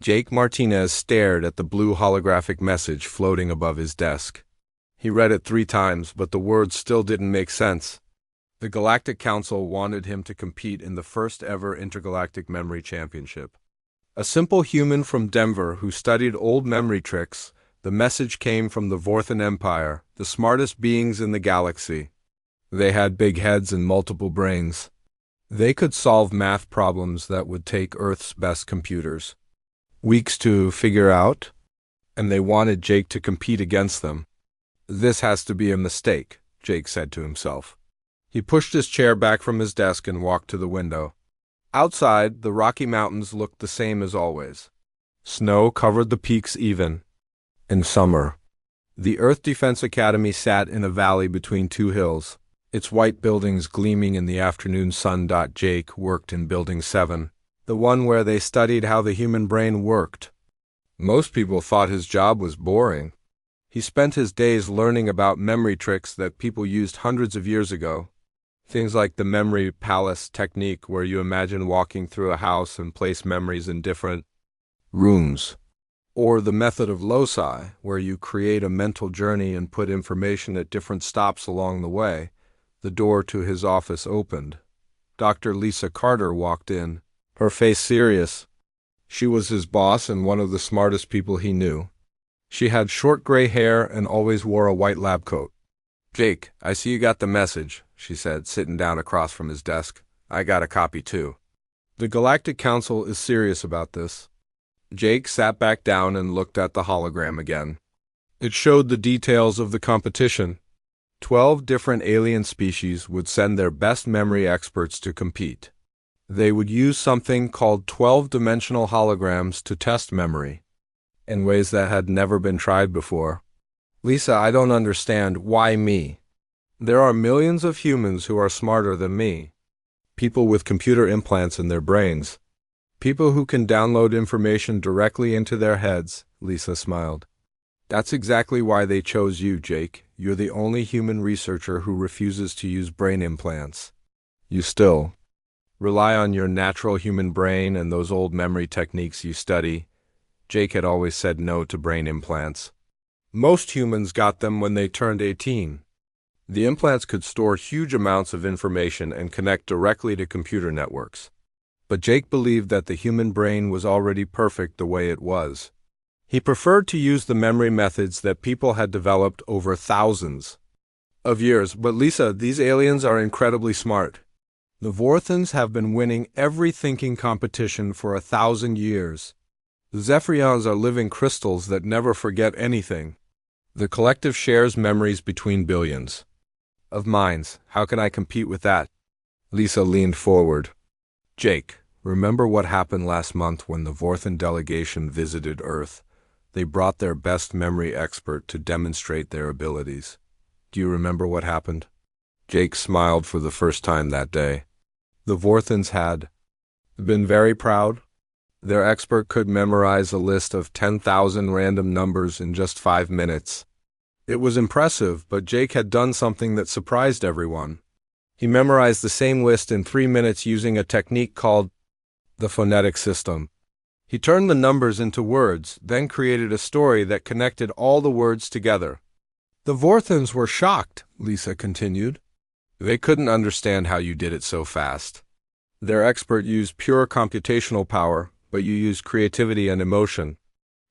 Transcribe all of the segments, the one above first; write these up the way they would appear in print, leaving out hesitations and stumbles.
Jake Martinez stared at the blue holographic message floating above his desk. He read it 3 times, but the words still didn't make sense. The Galactic Council wanted him to compete in the first ever Intergalactic Memory Championship. A simple human from Denver who studied old memory tricks, the message came from the Vorthan Empire, the smartest beings in the galaxy. They had big heads and multiple brains. They could solve math problems that would take Earth's best computers weeks to figure out, and they wanted Jake to compete against them. This has to be a mistake, Jake said to himself. He pushed his chair back from his desk and walked to the window. Outside, the Rocky Mountains looked the same as always. Snow covered the peaks even. In summer, the Earth Defense Academy sat in a valley between 2 hills, its white buildings gleaming in the afternoon sun. Jake worked in Building 7, the one where they studied how the human brain worked. Most people thought his job was boring. He spent his days learning about memory tricks that people used hundreds of years ago. Things like the memory palace technique, where you imagine walking through a house and place memories in different rooms. Or the method of loci, where you create a mental journey and put information at different stops along the way. The door to his office opened. Dr. Lisa Carter walked in, her face serious. She was his boss and one of the smartest people he knew. She had short gray hair and always wore a white lab coat. "Jake, I see you got the message," she said, sitting down across from his desk. "I got a copy too. The Galactic Council is serious about this." Jake sat back down and looked at the hologram again. It showed the details of the competition. 12 different alien species would send their best memory experts to compete. They would use something called 12-dimensional holograms to test memory, in ways that had never been tried before. "Lisa, I don't understand. Why me? There are millions of humans who are smarter than me. People with computer implants in their brains. People who can download information directly into their heads," Lisa smiled. "That's exactly why they chose you, Jake. You're the only human researcher who refuses to use brain implants. You still rely on your natural human brain and those old memory techniques you study." Jake had always said no to brain implants. Most humans got them when they turned 18. The implants could store huge amounts of information and connect directly to computer networks. But Jake believed that the human brain was already perfect the way it was. He preferred to use the memory methods that people had developed over thousands of years. "But Lisa, these aliens are incredibly smart. The Vorthans have been winning every thinking competition for 1,000 years. The Zephyrians are living crystals that never forget anything. The collective shares memories between billions of minds. How can I compete with that?" Lisa leaned forward. "Jake, remember what happened last month when the Vorthan delegation visited Earth? They brought their best memory expert to demonstrate their abilities. Do you remember what happened?" Jake smiled for the first time that day. The Vorthans had been very proud. Their expert could memorize a list of 10,000 random numbers in just 5 minutes. It was impressive, but Jake had done something that surprised everyone. He memorized the same list in 3 minutes using a technique called the phonetic system. He turned the numbers into words, then created a story that connected all the words together. "The Vorthans were shocked," Lisa continued. "They couldn't understand how you did it so fast. Their expert used pure computational power, but you used creativity and emotion.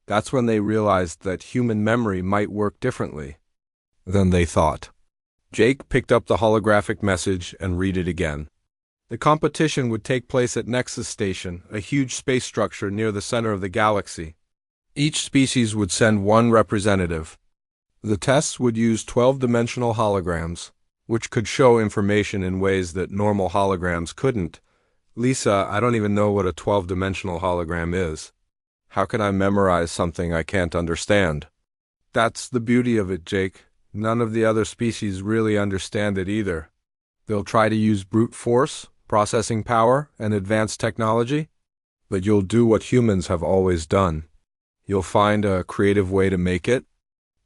That's when they realized that human memory might work differently than they thought." Jake picked up the holographic message and read it again. The competition would take place at Nexus Station, a huge space structure near the center of the galaxy. Each species would send 1 representative. The tests would use 12-dimensional holograms, which could show information in ways that normal holograms couldn't. "Lisa, I don't even know what a 12-dimensional hologram is. How can I memorize something I can't understand?" "That's the beauty of it, Jake. None of the other species really understand it either. They'll try to use brute force, processing power, and advanced technology, but you'll do what humans have always done. You'll find a creative way to make it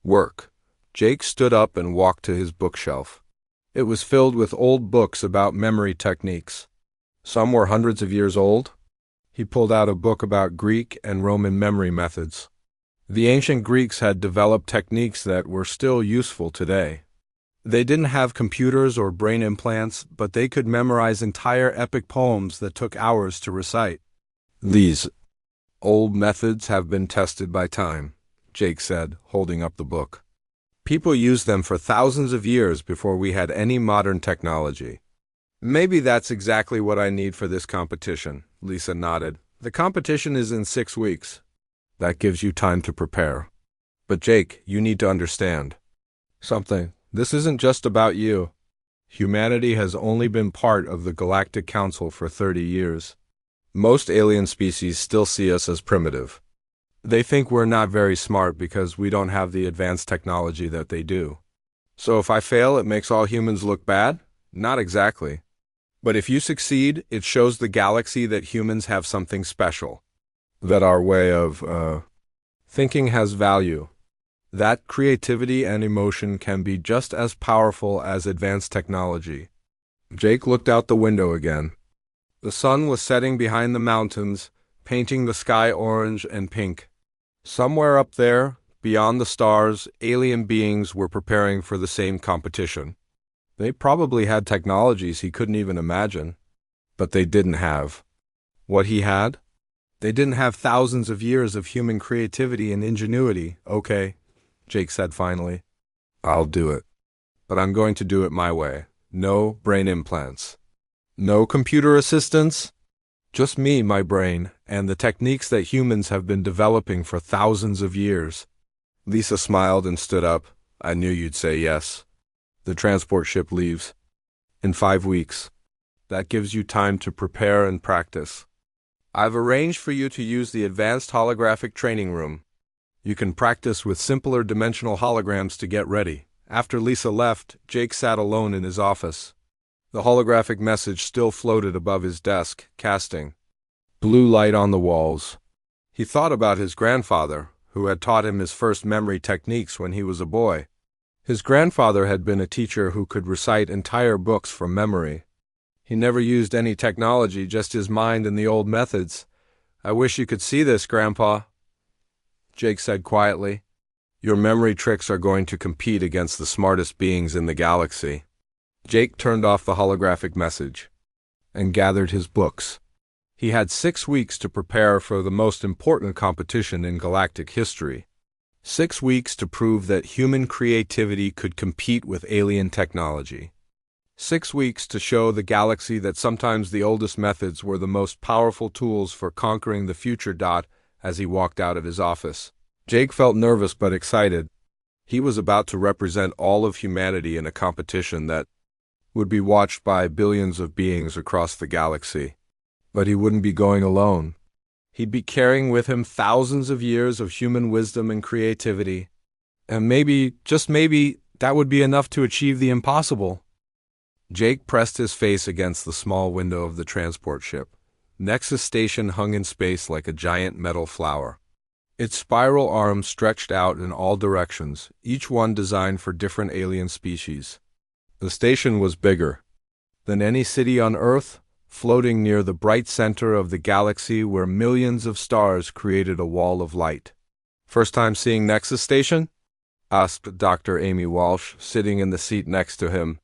work." Jake stood up and walked to his bookshelf. It was filled with old books about memory techniques. Some were hundreds of years old. He pulled out a book about Greek and Roman memory methods. The ancient Greeks had developed techniques that were still useful today. They didn't have computers or brain implants, but they could memorize entire epic poems that took hours to recite. These old methods have been tested by time, Jake said, holding up the book. People used them for thousands of years before we had any modern technology. Maybe that's exactly what I need for this competition, Lisa nodded. The competition is in 6 weeks. That gives you time to prepare. But Jake, you need to understand something. This isn't just about you. Humanity has only been part of the Galactic Council for 30 years. Most alien species still see us as primitive. They think we're not very smart because we don't have the advanced technology that they do. So if I fail, it makes all humans look bad? Not exactly. But if you succeed, it shows the galaxy that humans have something special. That our way of thinking has value. That creativity and emotion can be just as powerful as advanced technology. Jake looked out the window again. The sun was setting behind the mountains, painting the sky orange and pink. Somewhere up there, beyond the stars, alien beings were preparing for the same competition. They probably had technologies he couldn't even imagine. But they didn't have what he had. They didn't have thousands of years of human creativity and ingenuity. Okay, Jake said finally. I'll do it. But I'm going to do it my way. No brain implants. No computer assistance. Just me, my brain, and the techniques that humans have been developing for thousands of years. Lisa smiled and stood up. I knew you'd say yes. The transport ship leaves in 5 weeks. That gives you time to prepare and practice. I've arranged for you to use the advanced holographic training room. You can practice with simpler dimensional holograms to get ready. After Lisa left, Jake sat alone in his office. The holographic message still floated above his desk, casting blue light on the walls. He thought about his grandfather, who had taught him his first memory techniques when he was a boy. His grandfather had been a teacher who could recite entire books from memory. He never used any technology, just his mind and the old methods. I wish you could see this, Grandpa, Jake said quietly. Your memory tricks are going to compete against the smartest beings in the galaxy. Jake turned off the holographic message and gathered his books. He had 6 weeks to prepare for the most important competition in galactic history. 6 weeks to prove that human creativity could compete with alien technology. 6 weeks to show the galaxy that sometimes the oldest methods were the most powerful tools for conquering the future. As he walked out of his office, Jake felt nervous but excited. He was about to represent all of humanity in a competition that would be watched by billions of beings across the galaxy. But he wouldn't be going alone. He'd be carrying with him thousands of years of human wisdom and creativity. And maybe, just maybe, that would be enough to achieve the impossible. Jake pressed his face against the small window of the transport ship. Nexus Station hung in space like a giant metal flower. Its spiral arms stretched out in all directions, each one designed for different alien species. The station was bigger than any city on Earth, floating near the bright center of the galaxy where millions of stars created a wall of light. First time seeing Nexus Station? Asked Dr. Amy Walsh, sitting in the seat next to him.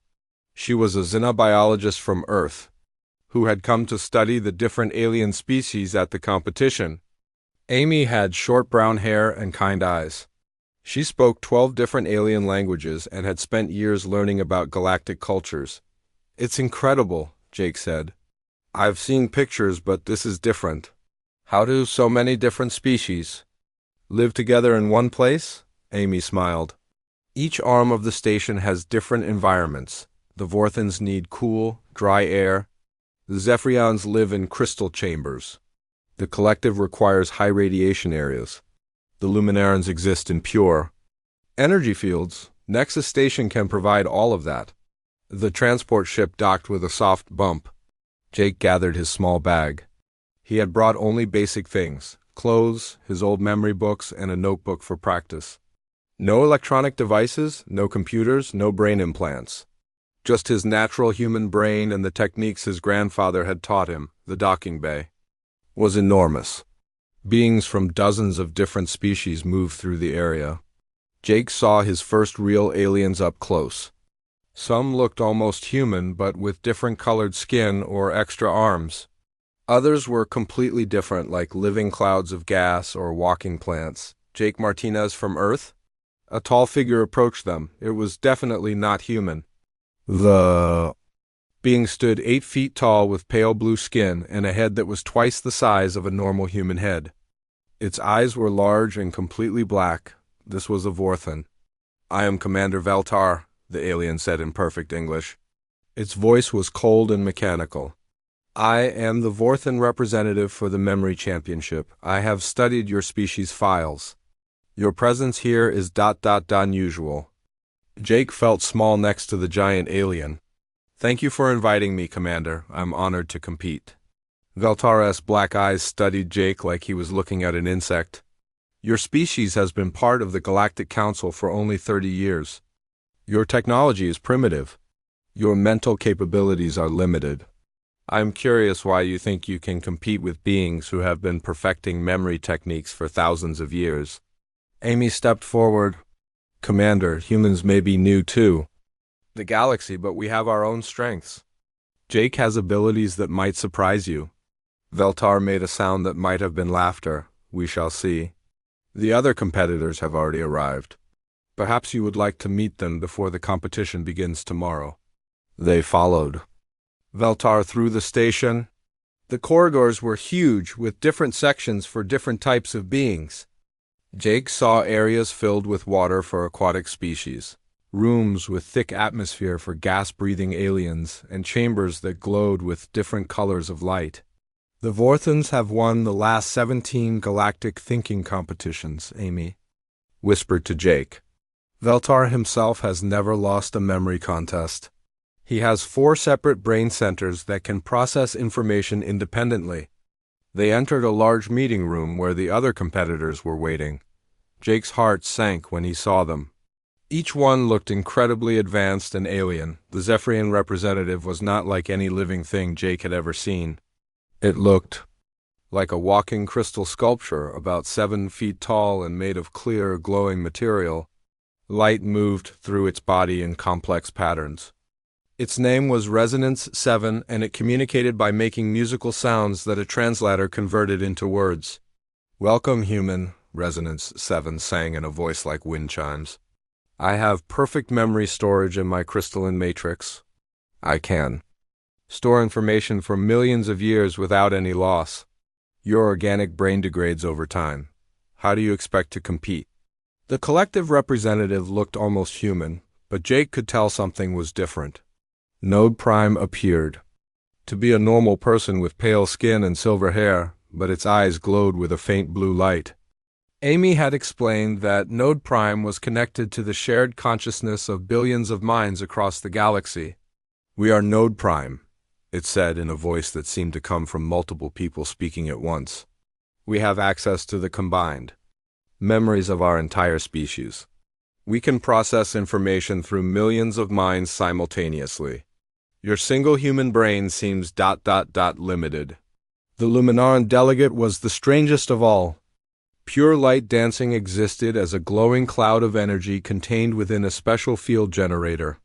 She was a xenobiologist from Earth, who had come to study the different alien species at the competition. Amy had short brown hair and kind eyes. She spoke 12 different alien languages and had spent years learning about galactic cultures. It's incredible, Jake said. I've seen pictures, but this is different. How do so many different species live together in one place? Amy smiled. Each arm of the station has different environments. The Vorthans need cool, dry air. The Zephyrians live in crystal chambers. The Collective requires high radiation areas. The Luminarans exist in pure energy fields. Nexus Station can provide all of that. The transport ship docked with a soft bump. Jake gathered his small bag. He had brought only basic things: clothes, his old memory books, and a notebook for practice. No electronic devices, no computers, no brain implants. Just his natural human brain and the techniques his grandfather had taught him, the docking bay. was enormous. Beings from dozens of different species moved through the area. Jake saw his first real aliens up close. Some looked almost human, but with different colored skin or extra arms. Others were completely different, like living clouds of gas or walking plants. Jake Martinez from Earth? A tall figure approached them. It was definitely not human. The being stood 8 feet tall with pale blue skin and a head that was twice the size of a normal human head. Its eyes were large and completely black. This was a Vorthan. "I am Commander Veltar," the alien said in perfect English. Its voice was cold and mechanical. "I am the Vorthan representative for the Memory Championship. I have studied your species' files. Your presence here is unusual." Jake felt small next to the giant alien. "Thank you for inviting me, Commander. I'm honored to compete." Veltar's black eyes studied Jake like he was looking at an insect. "Your species has been part of the Galactic Council for only 30 years. Your technology is primitive. Your mental capabilities are limited. I'm curious why you think you can compete with beings who have been perfecting memory techniques for thousands of years." Amy stepped forward. "Commander, humans may be new too. The galaxy, but we have our own strengths. Jake has abilities that might surprise you." Veltar made a sound that might have been laughter. "We shall see. The other competitors have already arrived. Perhaps you would like to meet them before the competition begins tomorrow." They followed Veltar through the station. The corridors were huge, with different sections for different types of beings. Jake saw areas filled with water for aquatic species, rooms with thick atmosphere for gas-breathing aliens, and chambers that glowed with different colors of light. "The Vorthans have won the last 17 galactic thinking competitions," Amy whispered to Jake. "Veltar himself has never lost a memory contest. He has 4 separate brain centers that can process information independently." They entered a large meeting room where the other competitors were waiting. Jake's heart sank when he saw them. Each one looked incredibly advanced and alien. The Zephyrian representative was not like any living thing Jake had ever seen. It looked like a walking crystal sculpture, about 7 feet tall and made of clear, glowing material. Light moved through its body in complex patterns. Its name was Resonance 7, and it communicated by making musical sounds that a translator converted into words. "Welcome, human," Resonance 7 sang in a voice like wind chimes. "I have perfect memory storage in my crystalline matrix. I can store information for millions of years without any loss. Your organic brain degrades over time. How do you expect to compete?" The collective representative looked almost human, but Jake could tell something was different. Node Prime appeared. To be a normal person with pale skin and silver hair, but its eyes glowed with a faint blue light. Amy had explained that Node Prime was connected to the shared consciousness of billions of minds across the galaxy. "We are Node Prime," it said in a voice that seemed to come from multiple people speaking at once. "We have access to the combined memories of our entire species. We can process information through millions of minds simultaneously. Your single human brain seems limited." The Luminaran delegate was the strangest of all. Pure light dancing existed as a glowing cloud of energy contained within a special field generator.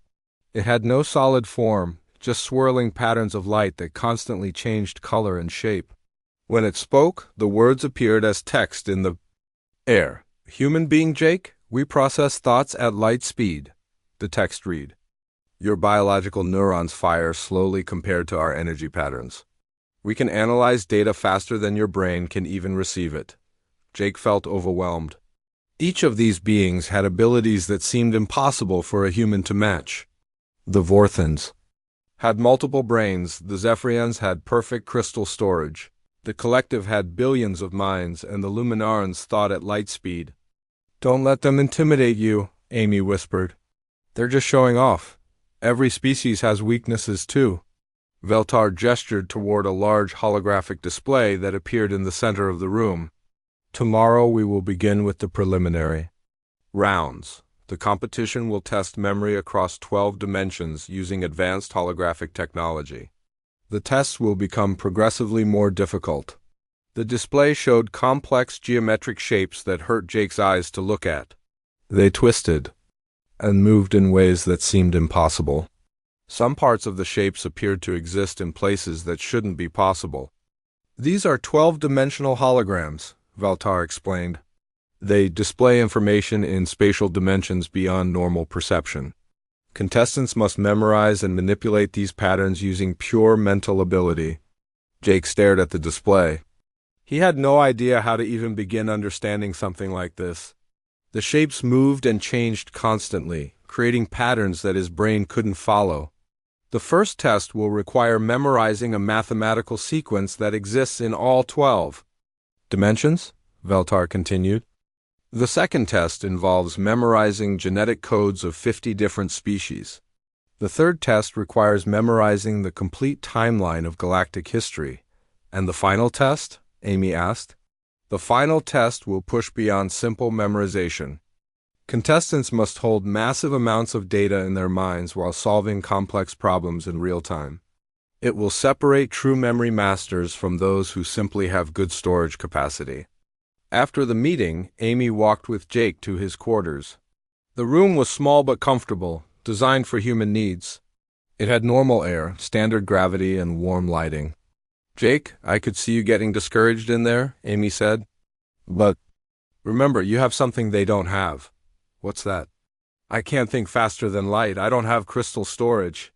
It had no solid form, just swirling patterns of light that constantly changed color and shape. When it spoke, the words appeared as text in the air. "Human being Jake, we process thoughts at light speed," the text read. "Your biological neurons fire slowly compared to our energy patterns. We can analyze data faster than your brain can even receive it." Jake felt overwhelmed. Each of these beings had abilities that seemed impossible for a human to match. The Vorthans had multiple brains, the Zephyrians had perfect crystal storage. The collective had billions of minds, and the Luminarans thought at light speed. "Don't let them intimidate you," Amy whispered. "They're just showing off. Every species has weaknesses too." Veltar gestured toward a large holographic display that appeared in the center of the room. "Tomorrow we will begin with the preliminary rounds. The competition will test memory across 12 dimensions using advanced holographic technology. The tests will become progressively more difficult. The display showed complex geometric shapes that hurt Jake's eyes to look at. They twisted and moved in ways that seemed impossible. Some parts of the shapes appeared to exist in places that shouldn't be possible. These are 12-dimensional holograms, Valtar explained. They display information in spatial dimensions beyond normal perception. Contestants must memorize and manipulate these patterns using pure mental ability. Jake stared at the display. He had no idea how to even begin understanding something like this. The shapes moved and changed constantly, creating patterns that his brain couldn't follow. The first test will require memorizing a mathematical sequence that exists in all 12 dimensions, Valtar continued. The second test involves memorizing genetic codes of 50 different species. The third test requires memorizing the complete timeline of galactic history. And the final test? Amy asked. The final test will push beyond simple memorization. Contestants must hold massive amounts of data in their minds while solving complex problems in real time. It will separate true memory masters from those who simply have good storage capacity. After the meeting, Amy walked with Jake to his quarters. The room was small but comfortable, designed for human needs. It had normal air, standard gravity, and warm lighting. "Jake, I could see you getting discouraged in there," Amy said. "But remember, you have something they don't have." "What's that?" "I can't think faster than light. I don't have crystal storage.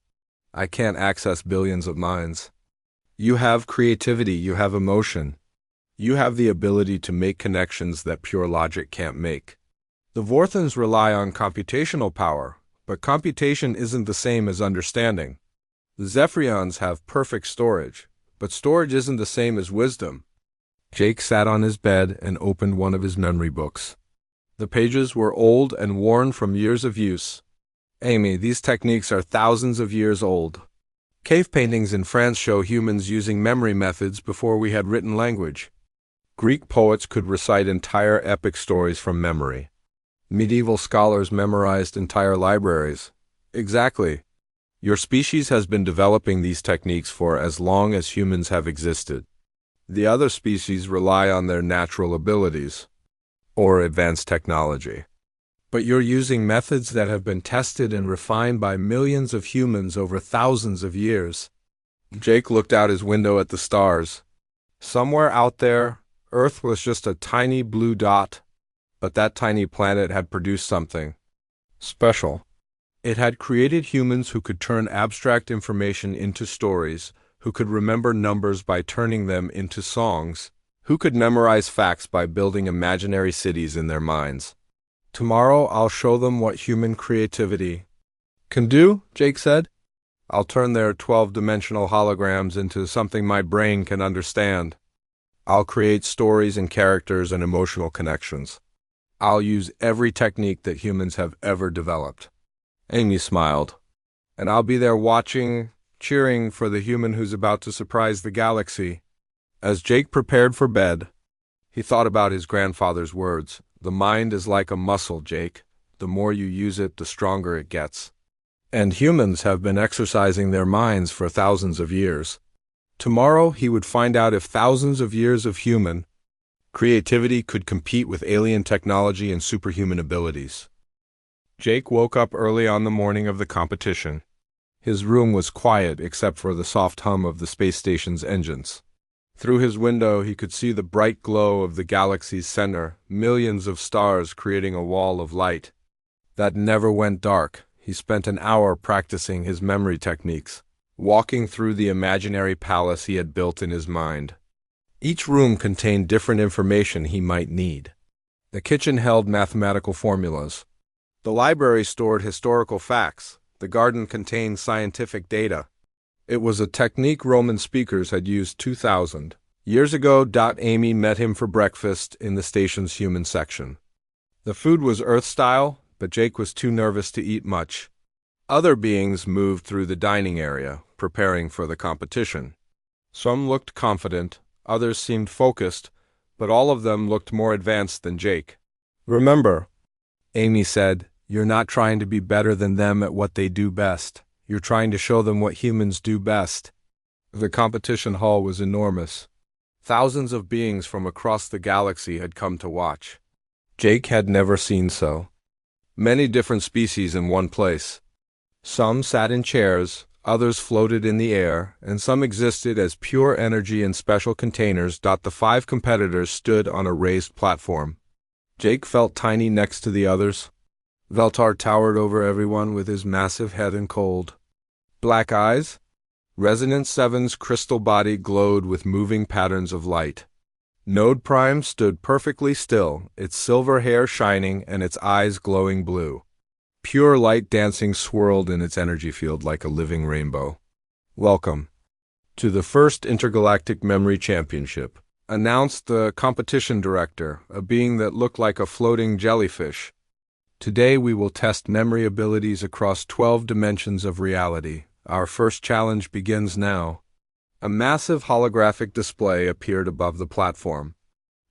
I can't access billions of minds." "You have creativity. You have emotion. You have the ability to make connections that pure logic can't make. The Vorthans rely on computational power, but computation isn't the same as understanding. The Zephyrians have perfect storage, but storage isn't the same as wisdom." Jake sat on his bed and opened one of his memory books. The pages were old and worn from years of use. "Amy, these techniques are thousands of years old. Cave paintings in France show humans using memory methods before we had written language. Greek poets could recite entire epic stories from memory. Medieval scholars memorized entire libraries." "Exactly. Your species has been developing these techniques for as long as humans have existed. The other species rely on their natural abilities or advanced technology. But you're using methods that have been tested and refined by millions of humans over thousands of years." Jake looked out his window at the stars. Somewhere out there, Earth was just a tiny blue dot, but that tiny planet had produced something special. It had created humans who could turn abstract information into stories, who could remember numbers by turning them into songs, who could memorize facts by building imaginary cities in their minds. "Tomorrow I'll show them what human creativity can do," Jake said. "I'll turn their 12-dimensional holograms into something my brain can understand. I'll create stories and characters and emotional connections. I'll use every technique that humans have ever developed." Amy smiled. "And I'll be there watching, cheering for the human who's about to surprise the galaxy." As Jake prepared for bed, he thought about his grandfather's words. "The mind is like a muscle, Jake. The more you use it, the stronger it gets." And humans have been exercising their minds for thousands of years. Tomorrow he would find out if thousands of years of human creativity could compete with alien technology and superhuman abilities. Jake woke up early on the morning of the competition. His room was quiet except for the soft hum of the space station's engines. Through his window he could see the bright glow of the galaxy's center, millions of stars creating a wall of light that never went dark. He spent an hour practicing his memory techniques, walking through the imaginary palace he had built in his mind. Each room contained different information he might need. The kitchen held mathematical formulas. The library stored historical facts. The garden contained scientific data. It was a technique Roman speakers had used 2,000 years ago. Amy met him for breakfast in the station's human section. The food was Earth-style, but Jake was too nervous to eat much. Other beings moved through the dining area, preparing for the competition. Some looked confident, others seemed focused, but all of them looked more advanced than Jake. "Remember," Amy said, "you're not trying to be better than them at what they do best. You're trying to show them what humans do best." The competition hall was enormous. Thousands of beings from across the galaxy had come to watch. Jake had never seen so many different species in one place. Some sat in chairs, others floated in the air, and some existed as pure energy in special containers. The 5 competitors stood on a raised platform. Jake felt tiny next to the others. Veltar towered over everyone with his massive head and cold black eyes. Resonance 7's crystal body glowed with moving patterns of light. Node Prime stood perfectly still, its silver hair shining and its eyes glowing blue. Pure light dancing swirled in its energy field like a living rainbow. "Welcome to the first Intergalactic Memory Championship," announced the competition director, a being that looked like a floating jellyfish. "Today we will test memory abilities across 12 dimensions of reality. Our first challenge begins now." A massive holographic display appeared above the platform.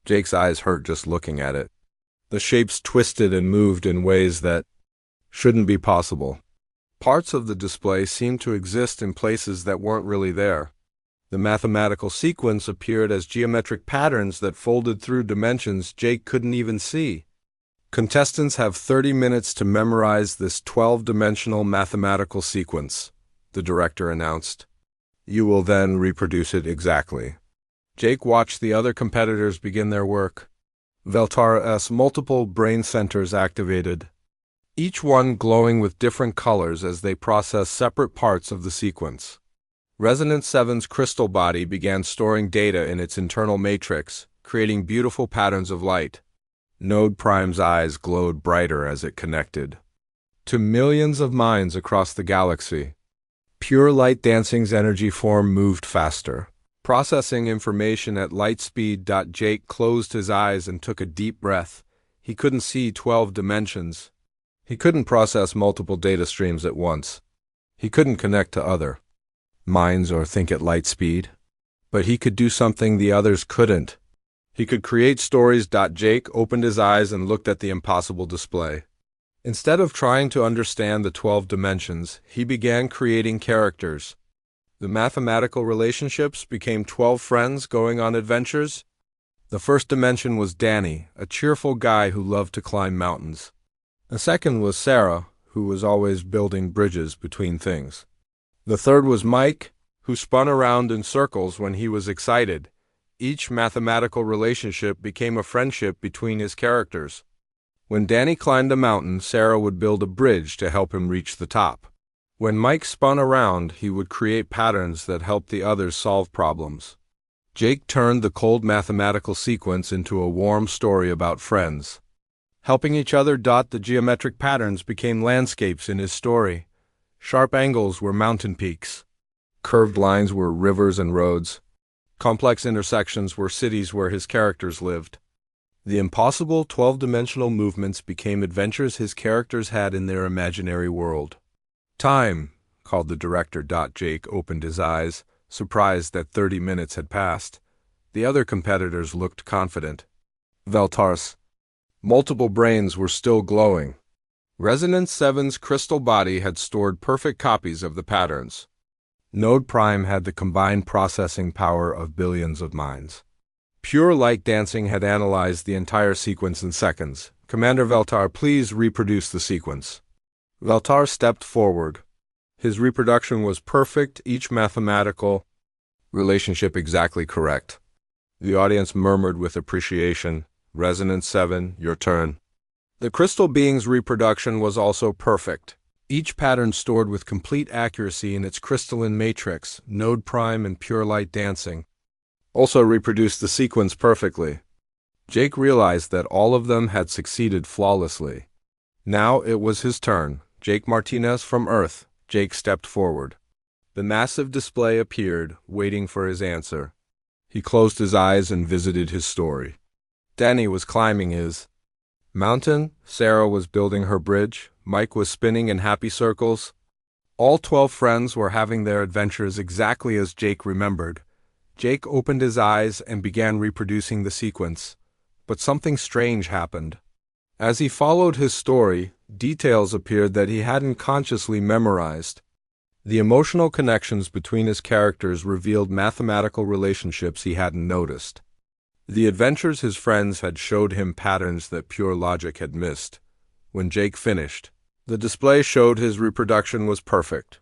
Jake's eyes hurt just looking at it. The shapes twisted and moved in ways that shouldn't be possible. Parts of the display seemed to exist in places that weren't really there. The mathematical sequence appeared as geometric patterns that folded through dimensions Jake couldn't even see. "Contestants have 30 minutes to memorize this 12-dimensional mathematical sequence," the director announced. "You will then reproduce it exactly." Jake watched the other competitors begin their work. Veltar's multiple brain centers activated, each one glowing with different colors as they processed separate parts of the sequence. Resonance 7's crystal body began storing data in its internal matrix, creating beautiful patterns of light. Node Prime's eyes glowed brighter as it connected to millions of minds across the galaxy. Pure light dancing's energy form moved faster, processing information at light speed. Jake closed his eyes and took a deep breath. He couldn't see 12 dimensions. He couldn't process multiple data streams at once. He couldn't connect to other minds or think at light speed. But he could do something the others couldn't. He could create stories. Jake opened his eyes and looked at the impossible display. Instead of trying to understand the 12 dimensions, he began creating characters. The mathematical relationships became 12 friends going on adventures. The first dimension was Danny, a cheerful guy who loved to climb mountains. The second was Sarah, who was always building bridges between things. The third was Mike, who spun around in circles when he was excited. Each mathematical relationship became a friendship between his characters. When Danny climbed a mountain, Sarah would build a bridge to help him reach the top. When Mike spun around, he would create patterns that helped the others solve problems. Jake turned the cold mathematical sequence into a warm story about friends helping each other. The geometric patterns became landscapes in his story. Sharp angles were mountain peaks. Curved lines were rivers and roads. Complex intersections were cities where his characters lived. The impossible 12-dimensional movements became adventures his characters had in their imaginary world. "Time," called the director. Jake opened his eyes, surprised that 30 minutes had passed. The other competitors looked confident. Veltar's multiple brains were still glowing. Resonance 7's crystal body had stored perfect copies of the patterns. Node Prime had the combined processing power of billions of minds. Pure light dancing had analyzed the entire sequence in seconds. "Commander Veltar, please reproduce the sequence." Veltar stepped forward. His reproduction was perfect, each mathematical relationship exactly correct. The audience murmured with appreciation. "Resonance 7, your turn." The crystal being's reproduction was also perfect. Each pattern stored with complete accuracy in its crystalline matrix. Node Prime and pure light dancing also reproduced the sequence perfectly. Jake realized that all of them had succeeded flawlessly. Now it was his turn. Jake Martinez from Earth. Jake stepped forward. The massive display appeared, waiting for his answer. He closed his eyes and visited his story. Danny was climbing his mountain. Sarah was building her bridge. Mike was spinning in happy circles. All 12 friends were having their adventures exactly as Jake remembered. Jake opened his eyes and began reproducing the sequence. But something strange happened. As he followed his story, details appeared that he hadn't consciously memorized. The emotional connections between his characters revealed mathematical relationships he hadn't noticed. The adventures his friends had showed him patterns that pure logic had missed. When Jake finished, the display showed his reproduction was perfect.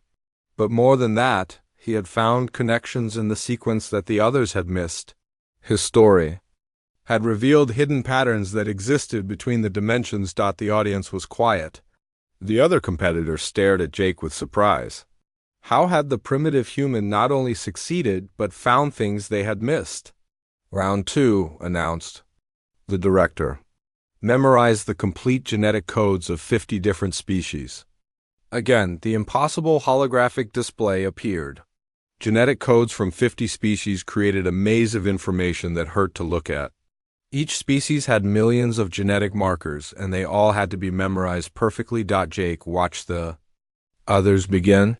But more than that, he had found connections in the sequence that the others had missed. His story had revealed hidden patterns that existed between the dimensions. The audience was quiet. The other competitors stared at Jake with surprise. How had the primitive human not only succeeded, but found things they had missed? Round 2, announced the director. Memorize the complete genetic codes of 50 different species. Again, the impossible holographic display appeared. Genetic codes from 50 species created a maze of information that hurt to look at. Each species had millions of genetic markers, and they all had to be memorized perfectly. Jake watched the others begin.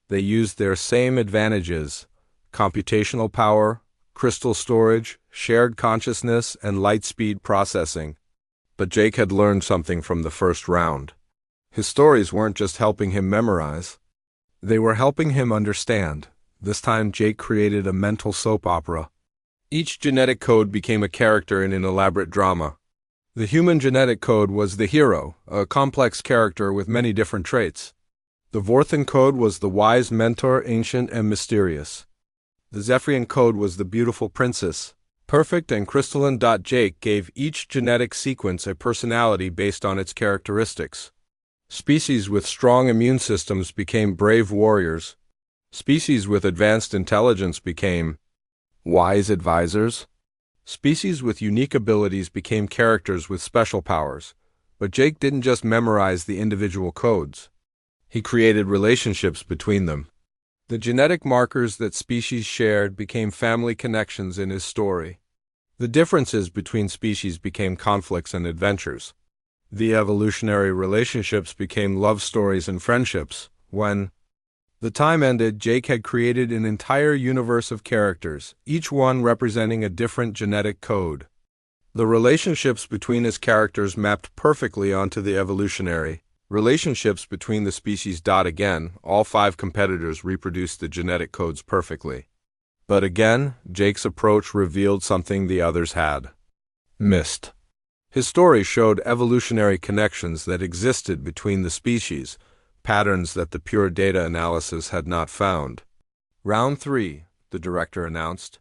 They used their same advantages: computational power, crystal storage, shared consciousness, and light speed processing. But Jake had learned something from the first round. His stories weren't just helping him memorize. They were helping him understand. This time Jake created a mental soap opera. Each genetic code became a character in an elaborate drama. The human genetic code was the hero, a complex character with many different traits. The Vorthan code was the wise mentor, ancient and mysterious. The Zephyrian code was the beautiful princess, perfect and crystalline. Jake gave each genetic sequence a personality based on its characteristics. Species with strong immune systems became brave warriors. Species with advanced intelligence became wise advisors. Species with unique abilities became characters with special powers. But Jake didn't just memorize the individual codes. He created relationships between them. The genetic markers that species shared became family connections in his story. The differences between species became conflicts and adventures. The evolutionary relationships became love stories and friendships. When the time ended, Jake had created an entire universe of characters, each one representing a different genetic code. The relationships between his characters mapped perfectly onto the evolutionary relationships between the species. Again, all 5 competitors reproduced the genetic codes perfectly. But again, Jake's approach revealed something the others had missed. His story showed evolutionary connections that existed between the species, patterns that the pure data analysis had not found. Round 3, the director announced.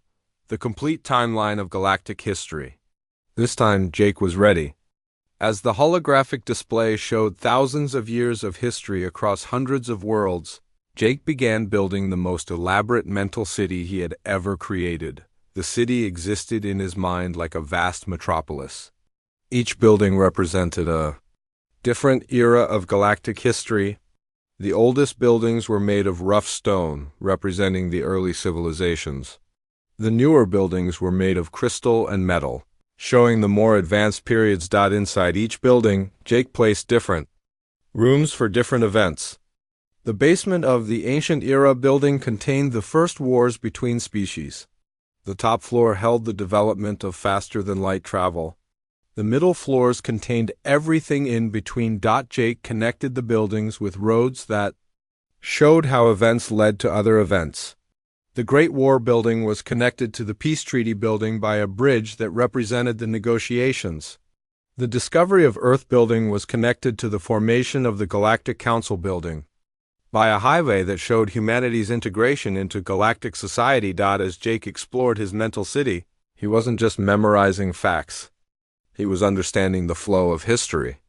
The complete timeline of galactic history. This time, Jake was ready. As the holographic display showed thousands of years of history across hundreds of worlds, Jake began building the most elaborate mental city he had ever created. The city existed in his mind like a vast metropolis. Each building represented a different era of galactic history. The oldest buildings were made of rough stone, representing the early civilizations. The newer buildings were made of crystal and metal, showing the more advanced periods. Inside each building, Jake placed different rooms for different events. The basement of the ancient era building contained the first wars between species. The top floor held the development of faster-than-light travel. The middle floors contained everything in between. Jake connected the buildings with roads that showed how events led to other events. The Great War building was connected to the Peace Treaty building by a bridge that represented the negotiations. The Discovery of Earth building was connected to the formation of the Galactic Council building by a highway that showed humanity's integration into galactic society. As Jake explored his mental city, he wasn't just memorizing facts. He was understanding the flow of history.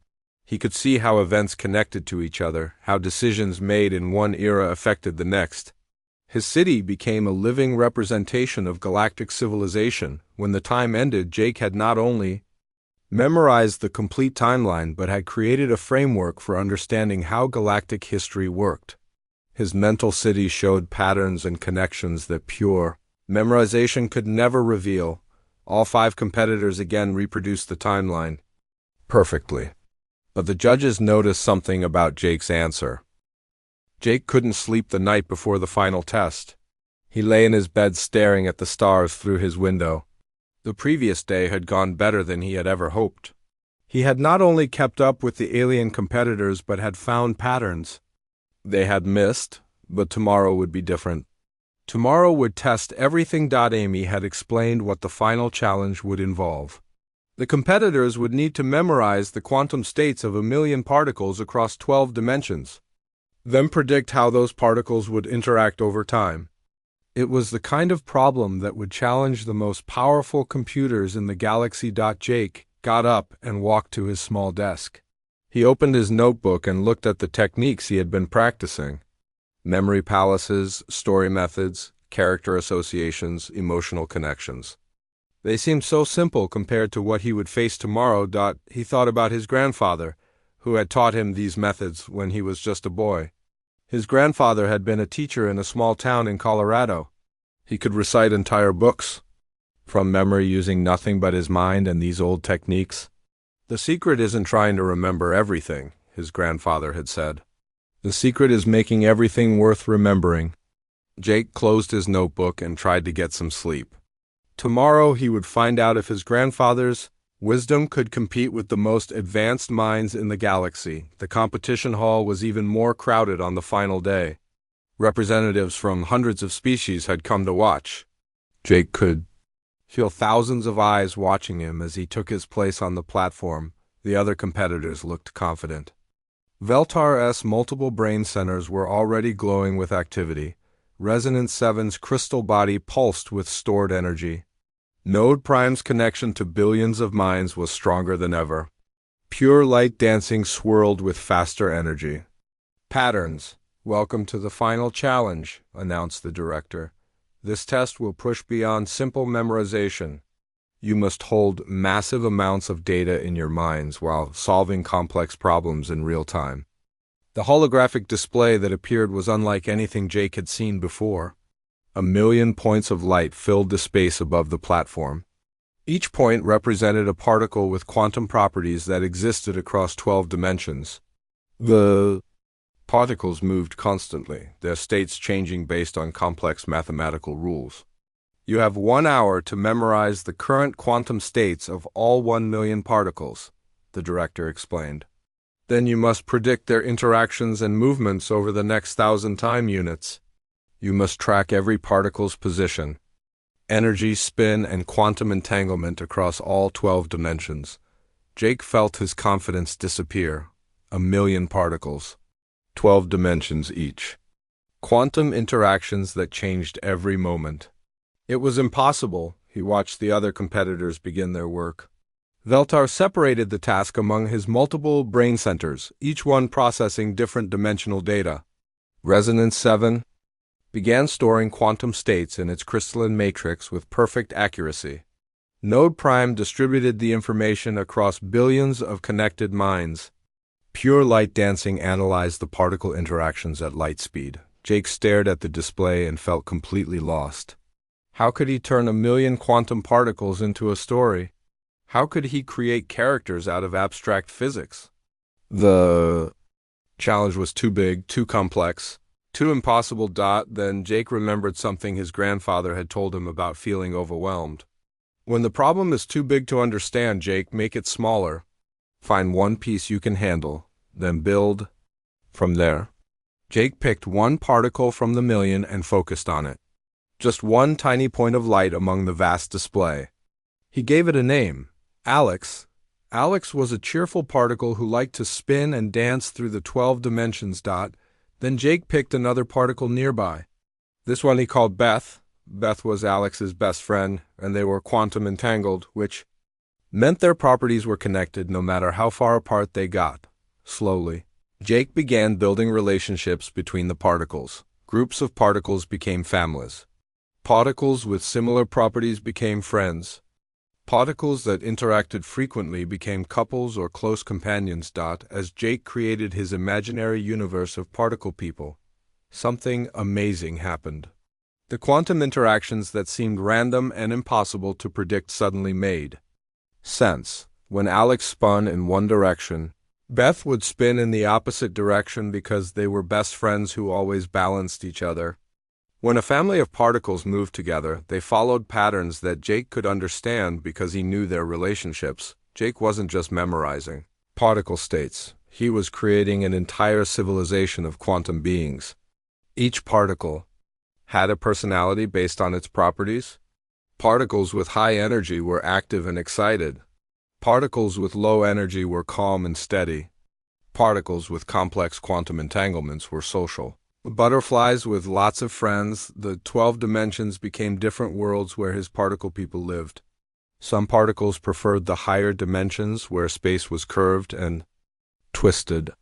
He could see how events connected to each other, how decisions made in one era affected the next. His city became a living representation of galactic civilization. When the time ended, Jake had not only memorized the complete timeline, but had created a framework for understanding how galactic history worked. His mental city showed patterns and connections that pure memorization could never reveal. All 5 competitors again reproduced the timeline perfectly. But the judges noticed something about Jake's answer. Jake couldn't sleep the night before the final test. He lay in his bed staring at the stars through his window. The previous day had gone better than he had ever hoped. He had not only kept up with the alien competitors but had found patterns they had missed. But tomorrow would be different. Tomorrow would test everything. Amy had explained what the final challenge would involve. The competitors would need to memorize the quantum states of 1,000,000 particles across 12 dimensions, then predict how those particles would interact over time. It was the kind of problem that would challenge the most powerful computers in the galaxy. Jake got up and walked to his small desk. He opened his notebook and looked at the techniques he had been practicing. Memory palaces, story methods, character associations, emotional connections. They seemed so simple compared to what he would face tomorrow. He thought about his grandfather, who had taught him these methods when he was just a boy. His grandfather had been a teacher in a small town in Colorado. He could recite entire books from memory using nothing but his mind and these old techniques. The secret isn't trying to remember everything, his grandfather had said. The secret is making everything worth remembering. Jake closed his notebook and tried to get some sleep. Tomorrow he would find out if his grandfather's wisdom could compete with the most advanced minds in the galaxy. The competition hall was even more crowded on the final day. Representatives from hundreds of species had come to watch. Jake could feel thousands of eyes watching him as he took his place on the platform. The other competitors looked confident. Veltar's multiple brain centers were already glowing with activity. Resonance 7's crystal body pulsed with stored energy. Node Prime's connection to billions of minds was stronger than ever. Pure light dancing swirled with faster energy. Patterns. Welcome to the final challenge, announced the director. This test will push beyond simple memorization. You must hold massive amounts of data in your minds while solving complex problems in real time. The holographic display that appeared was unlike anything Jake had seen before. 1,000,000 points of light filled the space above the platform. Each point represented a particle with quantum properties that existed across 12 dimensions. The particles moved constantly, their states changing based on complex mathematical rules. You have 1 hour to memorize the current quantum states of all 1,000,000 particles, the director explained. Then you must predict their interactions and movements over the next 1,000 time units. You must track every particle's position, energy, spin, and quantum entanglement across all 12 dimensions. Jake felt his confidence disappear. 1,000,000 particles, 12 dimensions each. Quantum interactions that changed every moment. It was impossible. He watched the other competitors begin their work. Veltar separated the task among his multiple brain centers, each one processing different dimensional data. Resonance 7 began storing quantum states in its crystalline matrix with perfect accuracy. Node Prime distributed the information across billions of connected minds. Pure light dancing analyzed the particle interactions at light speed. Jake stared at the display and felt completely lost. How could he turn 1,000,000 quantum particles into a story? How could he create characters out of abstract physics? The challenge was too big, too complex, too impossible. Then Jake remembered something his grandfather had told him about feeling overwhelmed. When the problem is too big to understand, Jake, make it smaller. Find one piece you can handle, then build from there. Jake picked one particle from the 1,000,000 and focused on it. Just one tiny point of light among the vast display. He gave it a name, Alex. Alex was a cheerful particle who liked to spin and dance through the 12 dimensions. Then Jake picked another particle nearby. This one he called Beth. Beth was Alex's best friend, and they were quantum entangled, which meant their properties were connected no matter how far apart they got. Slowly, Jake began building relationships between the particles. Groups of particles became families. Particles with similar properties became friends. Particles that interacted frequently became couples or close companions. As Jake created his imaginary universe of particle people, something amazing happened. The quantum interactions that seemed random and impossible to predict suddenly made sense. When Alex spun in one direction, Beth would spin in the opposite direction because they were best friends who always balanced each other. When a family of particles moved together, they followed patterns that Jake could understand because he knew their relationships. Jake wasn't just memorizing particle states. He was creating an entire civilization of quantum beings. Each particle had a personality based on its properties. Particles with high energy were active and excited. Particles with low energy were calm and steady. Particles with complex quantum entanglements were social. Butterflies with lots of friends, the 12 dimensions became different worlds where his particle people lived. Some particles preferred the higher dimensions where space was curved and twisted.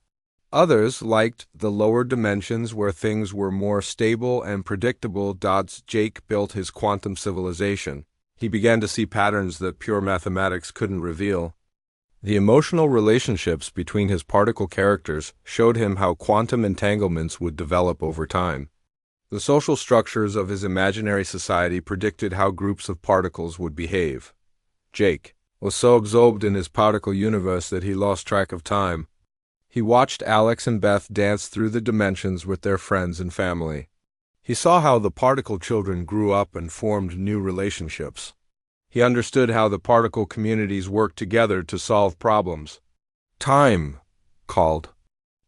Others liked the lower dimensions where things were more stable and predictable. Jake built his quantum civilization. He began to see patterns that pure mathematics couldn't reveal. The emotional relationships between his particle characters showed him how quantum entanglements would develop over time. The social structures of his imaginary society predicted how groups of particles would behave. Jake was so absorbed in his particle universe that he lost track of time. He watched Alex and Beth dance through the dimensions with their friends and family. He saw how the particle children grew up and formed new relationships. He understood how the particle communities worked together to solve problems. Time called.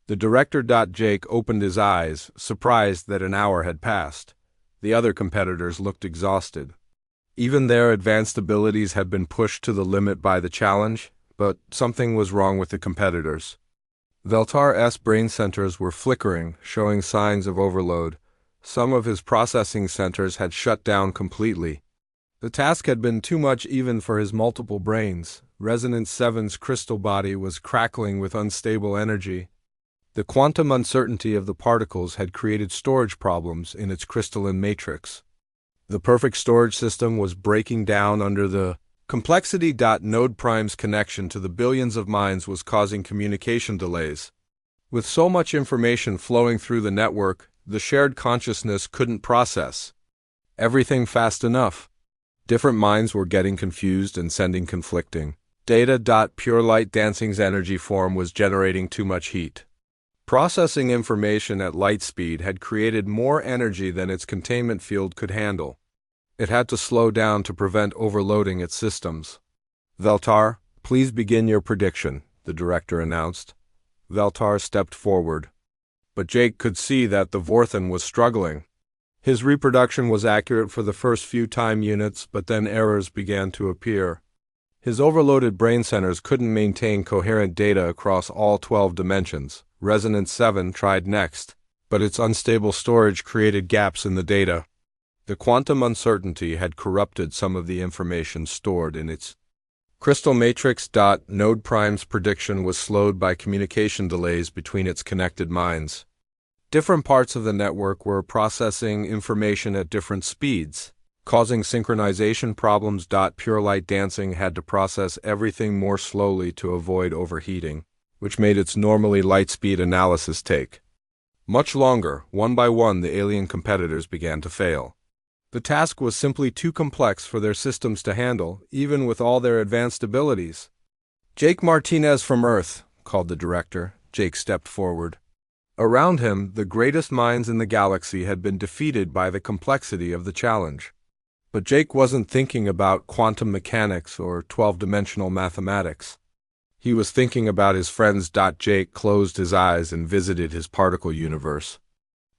The director. Jake opened his eyes, surprised that an hour had passed. The other competitors looked exhausted. Even their advanced abilities had been pushed to the limit by the challenge, but something was wrong with the competitors. Veltar's brain centers were flickering, showing signs of overload. Some of his processing centers had shut down completely. The task had been too much even for his multiple brains. Resonance 7's crystal body was crackling with unstable energy. The quantum uncertainty of the particles had created storage problems in its crystalline matrix. The perfect storage system was breaking down under the complexity. Node Prime's connection to the billions of minds was causing communication delays. With so much information flowing through the network, the shared consciousness couldn't process everything fast enough. Different minds were getting confused and sending conflicting data. Pure light dancing's energy form was generating too much heat. Processing information at light speed had created more energy than its containment field could handle. It had to slow down to prevent overloading its systems. Veltar, please begin your prediction, the director announced. Veltar stepped forward. But Jake could see that the Vorthan was struggling. His reproduction was accurate for the first few time units, but then errors began to appear. His overloaded brain centers couldn't maintain coherent data across all 12 dimensions. Resonance 7 tried next, but its unstable storage created gaps in the data. The quantum uncertainty had corrupted some of the information stored in its crystal matrix. Node Prime's prediction was slowed by communication delays between its connected minds. Different parts of the network were processing information at different speeds, causing synchronization problems. Pure light dancing had to process everything more slowly to avoid overheating, which made its normally light speed analysis take much longer. One by one, the alien competitors began to fail. The task was simply too complex for their systems to handle, even with all their advanced abilities. Jake Martinez from Earth, called the director. Jake stepped forward. Around him, the greatest minds in the galaxy had been defeated by the complexity of the challenge. But Jake wasn't thinking about quantum mechanics or 12-dimensional mathematics. He was thinking about his friends. Jake closed his eyes and visited his particle universe.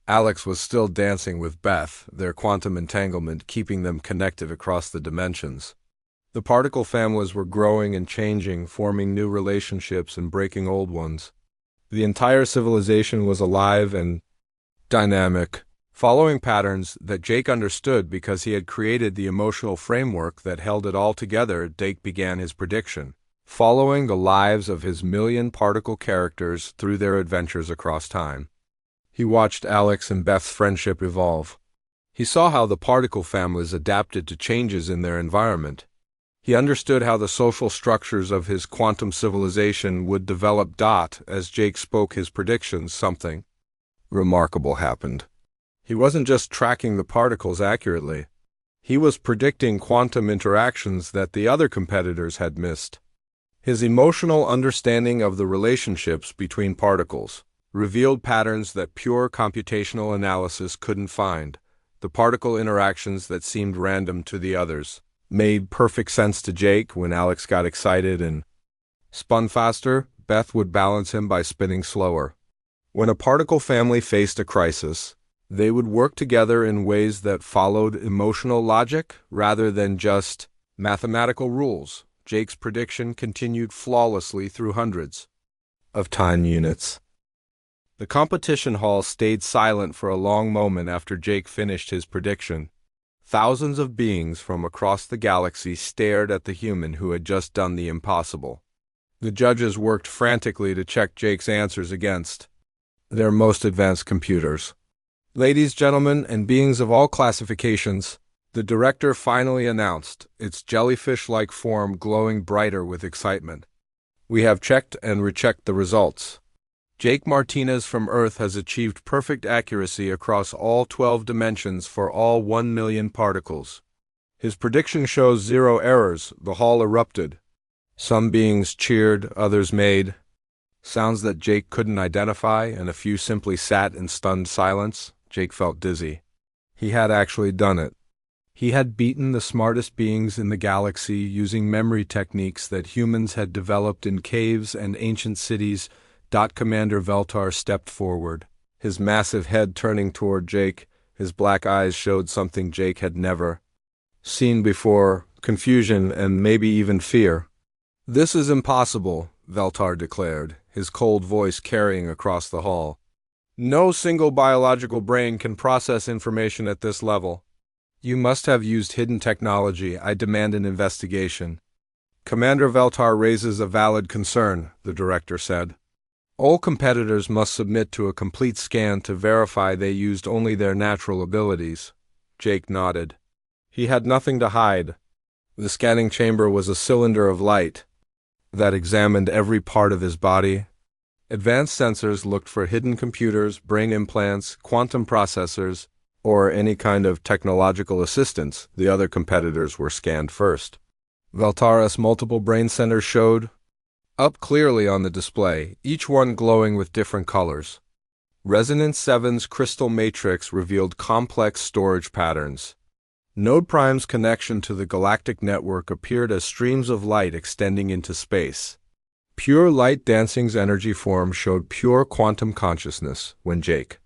Alex was still dancing with Beth, their quantum entanglement keeping them connected across the dimensions. The particle families were growing and changing, forming new relationships and breaking old ones. The entire civilization was alive and dynamic, following patterns that Jake understood because he had created the emotional framework that held it all together. Jake began his prediction, following the lives of his million particle characters through their adventures across time. He watched Alex and Beth's friendship evolve. He saw how the particle families adapted to changes in their environment. He understood how the social structures of his quantum civilization would develop. As Jake spoke his predictions, something remarkable happened. He wasn't just tracking the particles accurately. He was predicting quantum interactions that the other competitors had missed. His emotional understanding of the relationships between particles revealed patterns that pure computational analysis couldn't find. The particle interactions that seemed random to the others made perfect sense to Jake. When Alex got excited and spun faster, Beth would balance him by spinning slower. When a particle family faced a crisis, They would work together in ways that followed emotional logic rather than just mathematical rules. Jake's prediction continued flawlessly through hundreds of time units. The competition hall stayed silent for a long moment after Jake finished his prediction. Thousands of beings from across the galaxy stared at the human who had just done the impossible. The judges worked frantically to check Jake's answers against their most advanced computers. Ladies, gentlemen, and beings of all classifications, the director finally announced, its jellyfish-like form glowing brighter with excitement. We have checked and rechecked the results. Jake Martinez from Earth has achieved perfect accuracy across all 12 dimensions for all 1 million particles. His prediction shows 0 errors. The hall erupted. Some beings cheered, others made sounds that Jake couldn't identify, and a few simply sat in stunned silence. Jake felt dizzy. He had actually done it. He had beaten the smartest beings in the galaxy using memory techniques that humans had developed in caves and ancient cities. Commander Veltar stepped forward, his massive head turning toward Jake. His black eyes showed something Jake had never seen before, confusion and maybe even fear. "This is impossible," Veltar declared, his cold voice carrying across the hall. "No single biological brain can process information at this level. You must have used hidden technology. I demand an investigation." "Commander Veltar raises a valid concern," the director said. "All competitors must submit to a complete scan to verify they used only their natural abilities." Jake nodded. He had nothing to hide. The scanning chamber was a cylinder of light that examined every part of his body. Advanced sensors looked for hidden computers, brain implants, quantum processors, or any kind of technological assistance. The other competitors were scanned first. Veltar's multiple brain centers showed up clearly on the display, each one glowing with different colors. Resonance 7's crystal matrix revealed complex storage patterns. Node Prime's connection to the galactic network appeared as streams of light extending into space. Pure Light Dancing's energy form showed pure quantum consciousness. When Jake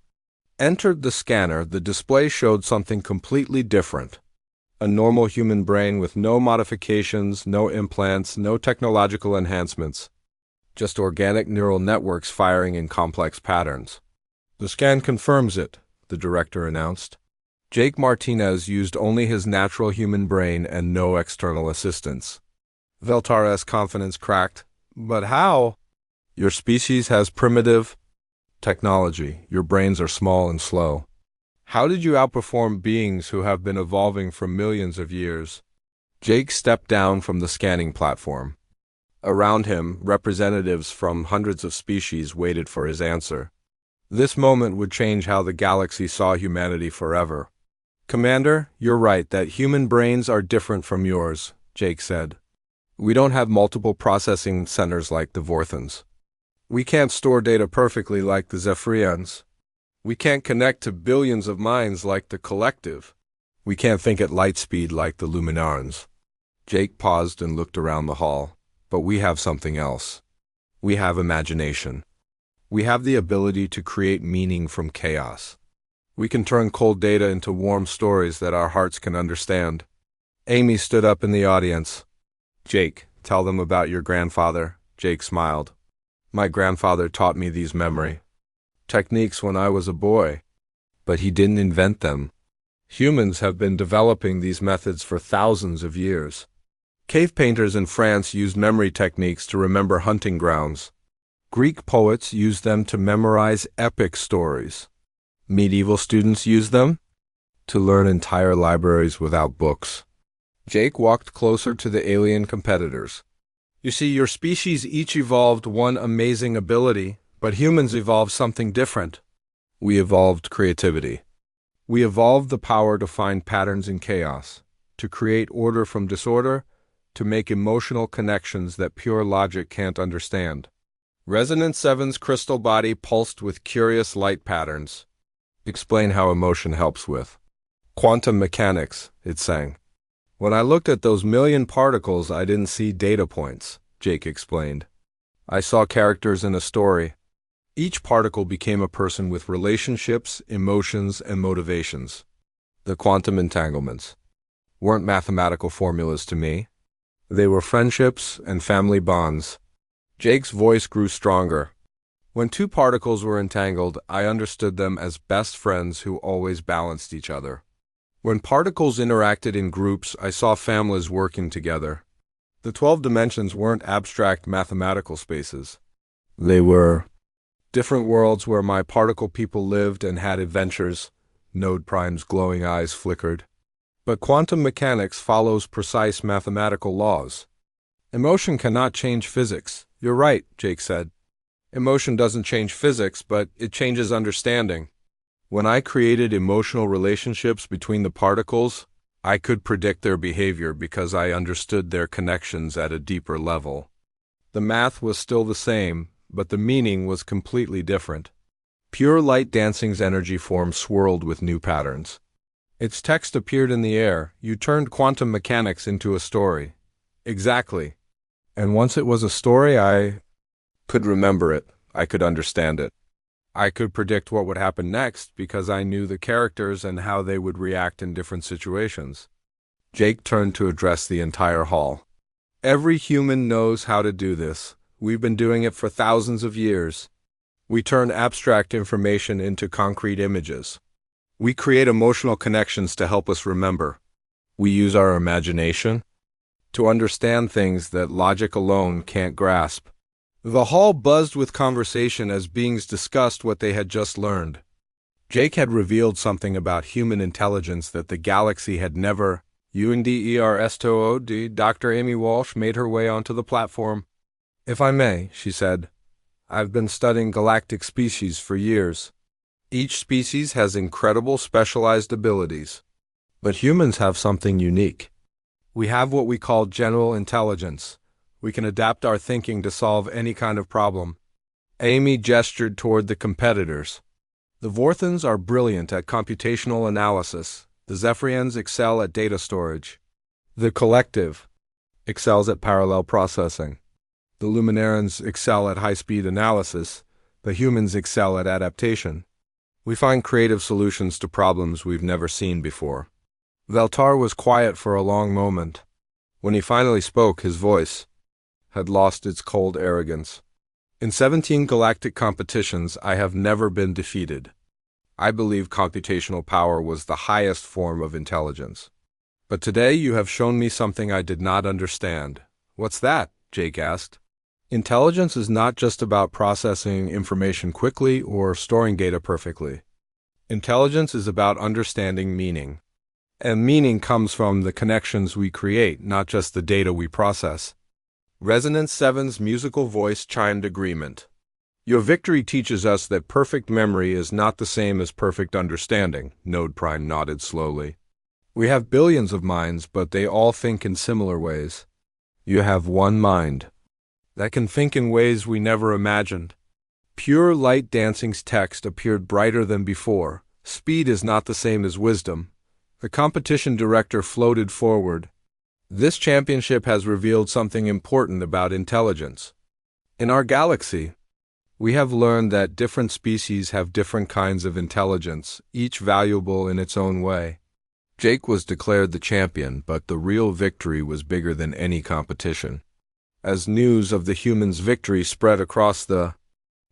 entered the scanner, the display showed something completely different. A normal human brain with no modifications, no implants, no technological enhancements. Just organic neural networks firing in complex patterns. "The scan confirms it," the director announced. Jake Martinez used only his natural human brain and no external assistance. Veltar's confidence cracked. "But how?" "Your species has primitive technology. Your brains are small and slow. How did you outperform beings who have been evolving for millions of years?" Jake stepped down from the scanning platform. Around him, representatives from hundreds of species waited for his answer. This moment would change how the galaxy saw humanity forever. "Commander, you're right that human brains are different from yours," Jake said. "We don't have multiple processing centers like the Vorthans. We can't store data perfectly like the Zephyrians. We can't connect to billions of minds like the Collective. We can't think at light speed like the Luminarans." Jake paused and looked around the hall. "But we have something else. We have imagination. We have the ability to create meaning from chaos. We can turn cold data into warm stories that our hearts can understand." Amy stood up in the audience. "Jake, tell them about your grandfather." Jake smiled. "My grandfather taught me these memory techniques when I was a boy, but he didn't invent them. Humans have been developing these methods for thousands of years. Cave painters in France used memory techniques to remember hunting grounds. Greek poets used them to memorize epic stories. Medieval students used them to learn entire libraries without books." Jake walked closer to the alien competitors. "You see, your species each evolved one amazing ability, but humans evolved something different. We evolved creativity. We evolved the power to find patterns in chaos, to create order from disorder, to make emotional connections that pure logic can't understand." Resonance 7's crystal body pulsed with curious light patterns. "Explain how emotion helps with quantum mechanics," it sang. "When I looked at those million particles, I didn't see data points," Jake explained. "I saw characters in a story. Each particle became a person with relationships, emotions, and motivations. The quantum entanglements weren't mathematical formulas to me. They were friendships and family bonds. Jake's voice grew stronger. When two particles were entangled, I understood them as best friends who always balanced each other. When particles interacted in groups, I saw families working together. The 12 dimensions weren't abstract mathematical spaces. They were different worlds where my particle people lived and had adventures. Node Prime's glowing eyes flickered. But quantum mechanics follows precise mathematical laws. Emotion cannot change physics. You're right, Jake said. Emotion doesn't change physics, but it changes understanding. When I created emotional relationships between the particles, I could predict their behavior because I understood their connections at a deeper level. The math was still the same, but the meaning was completely different. Pure light dancing's energy form swirled with new patterns. Its text appeared in the air. You turned quantum mechanics into a story. Exactly. And once it was a story, I could remember it. I could understand it. I could predict what would happen next because I knew the characters and how they would react in different situations. Jake turned to address the entire hall. Every human knows how to do this. We've been doing it for thousands of years. We turn abstract information into concrete images. We create emotional connections to help us remember. We use our imagination to understand things that logic alone can't grasp. The hall buzzed with conversation as beings discussed what they had just learned. Jake had revealed something about human intelligence that the galaxy had never. UNDERSTOOD, Dr. Amy Walsh made her way onto the platform. If I may, she said, I've been studying galactic species for years. Each species has incredible specialized abilities. But humans have something unique. We have what we call general intelligence. We can adapt our thinking to solve any kind of problem. Amy gestured toward the competitors. The Vorthans are brilliant at computational analysis. The Zephyrians excel at data storage. The Collective excels at parallel processing. The Luminarians excel at high-speed analysis. The humans excel at adaptation. We find creative solutions to problems we've never seen before. Veltar was quiet for a long moment. When he finally spoke, his voice had lost its cold arrogance. In 17 galactic competitions, I have never been defeated. I believe computational power was the highest form of intelligence. But today you have shown me something I did not understand. What's that? Jake asked. Intelligence is not just about processing information quickly or storing data perfectly. Intelligence is about understanding meaning. And meaning comes from the connections we create, not just the data we process. Resonance 7's musical voice chimed agreement. Your victory teaches us that perfect memory is not the same as perfect understanding, Node Prime nodded slowly. We have billions of minds, but they all think in similar ways. You have one mind that can think in ways we never imagined. Pure light dancing's text appeared brighter than before. Speed is not the same as wisdom. The competition director floated forward. This championship has revealed something important about intelligence. In our galaxy, we have learned that different species have different kinds of intelligence, each valuable in its own way. Jake was declared the champion, but the real victory was bigger than any competition. As news of the humans' victory spread across the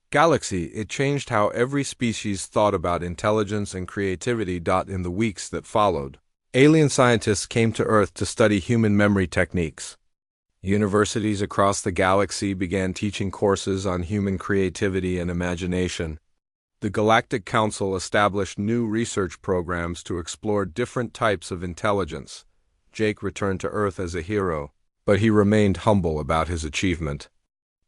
galaxy, it changed how every species thought about intelligence and creativity. In the weeks that followed, alien scientists came to Earth to study human memory techniques. Universities across the galaxy began teaching courses on human creativity and imagination. The Galactic Council established new research programs to explore different types of intelligence. Jake returned to Earth as a hero, but he remained humble about his achievement.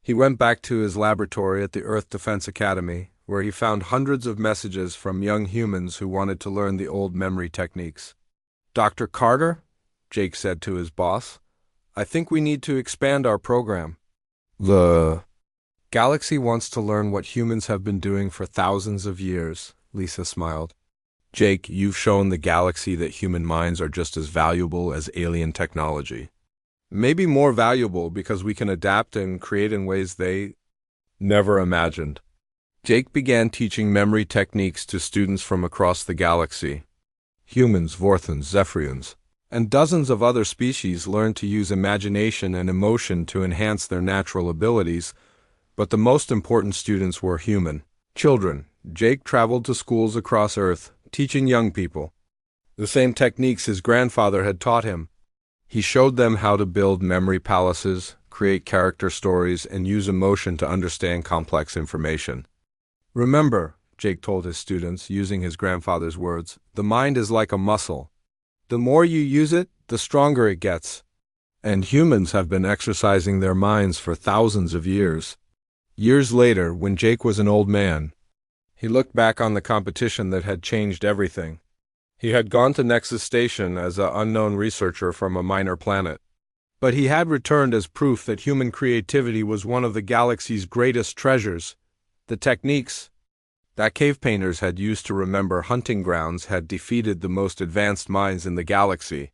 He went back to his laboratory at the Earth Defense Academy, where he found hundreds of messages from young humans who wanted to learn the old memory techniques. Dr. Carter, Jake said to his boss, I think we need to expand our program. The galaxy wants to learn what humans have been doing for thousands of years, Lisa smiled. Jake, you've shown the galaxy that human minds are just as valuable as alien technology. Maybe more valuable because we can adapt and create in ways they never imagined. Jake began teaching memory techniques to students from across the galaxy. Humans, Vorthons, Zephyrians, and dozens of other species learned to use imagination and emotion to enhance their natural abilities, but the most important students were human children. Jake traveled to schools across Earth, teaching young people the same techniques his grandfather had taught him. He showed them how to build memory palaces, create character stories, and use emotion to understand complex information. Remember, Jake told his students, using his grandfather's words, the mind is like a muscle. The more you use it, the stronger it gets. And humans have been exercising their minds for thousands of years. Years later, when Jake was an old man, he looked back on the competition that had changed everything. He had gone to Nexus Station as an unknown researcher from a minor planet. But he had returned as proof that human creativity was one of the galaxy's greatest treasures. The techniques that cave painters had used to remember hunting grounds had defeated the most advanced minds in the galaxy.